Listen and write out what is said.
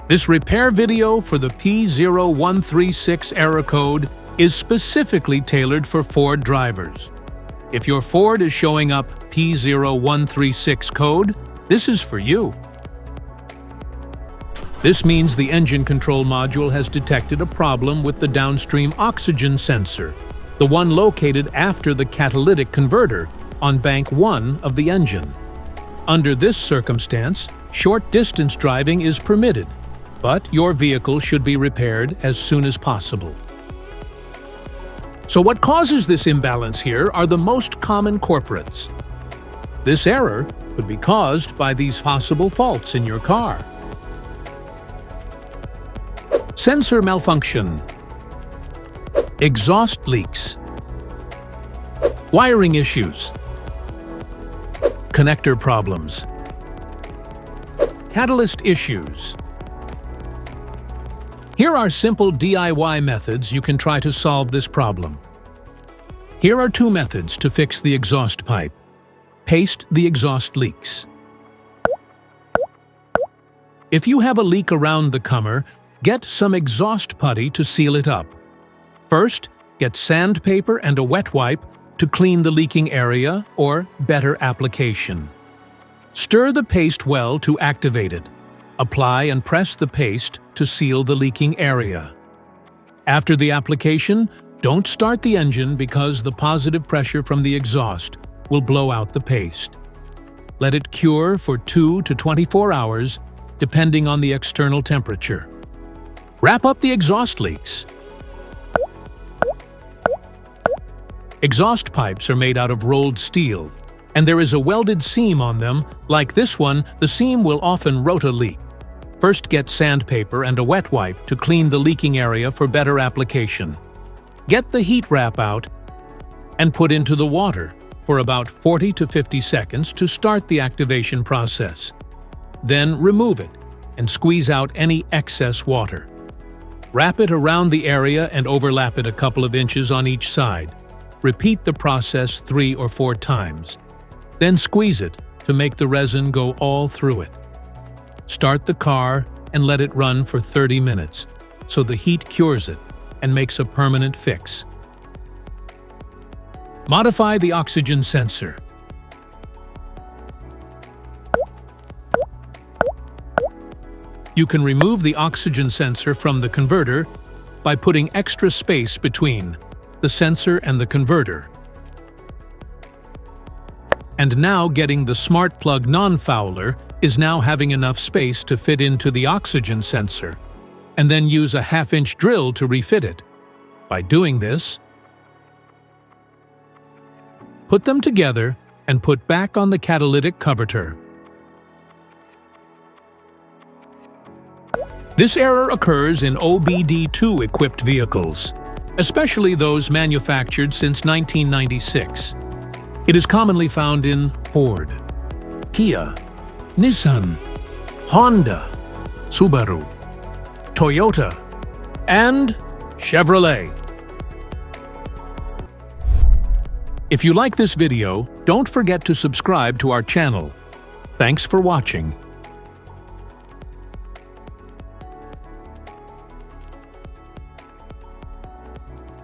This repair video for the P0136 error code is specifically tailored for Ford drivers. If your Ford is showing up P0136 code, this is for you. This means the engine control module has detected a problem with the downstream oxygen sensor, the one located after the catalytic converter on bank 1 of the engine. Under this circumstance, short-distance driving is permitted, but your vehicle should be repaired as soon as possible. So what causes this imbalance here are the most common culprits. This error could be caused by these possible faults in your car. Sensor malfunction, exhaust leaks, wiring issues, connector problems, catalyst issues. Here are simple DIY methods you can try to solve this problem. Here are 2 methods to fix the exhaust pipe. Paste the exhaust leaks. If you have a leak around the comer, get some exhaust putty to seal it up. First, get sandpaper and a wet wipe to clean the leaking area or better application. Stir the paste well to activate it. Apply and press the paste to seal the leaking area. After the application, don't start the engine because the positive pressure from the exhaust will blow out the paste. Let it cure for 2 to 24 hours, depending on the external temperature. Wrap up the exhaust leaks. Exhaust pipes are made out of rolled steel, and there is a welded seam on them. Like this one, the seam will often rota leak. First, get sandpaper and a wet wipe to clean the leaking area for better application. Get the heat wrap out and put into the water for about 40 to 50 seconds to start the activation process. Then remove it and squeeze out any excess water. Wrap it around the area and overlap it a couple of inches on each side. Repeat the process 3 or 4 times. Then squeeze it to make the resin go all through it. Start the car and let it run for 30 minutes so the heat cures it and makes a permanent fix. Modify the oxygen sensor. You can remove the oxygen sensor from the converter by putting extra space between the sensor and the converter. And now getting the smart plug non-fouler is now having enough space to fit into the oxygen sensor, and then use a 1/2-inch drill to refit it. By doing this, put them together and put back on the catalytic converter. This error occurs in OBD2 equipped vehicles, especially those manufactured since 1996. It is commonly found in Ford, Kia, Nissan, Honda, Subaru, Toyota, and Chevrolet. If you like this video, don't forget to subscribe to our channel. Thanks for watching.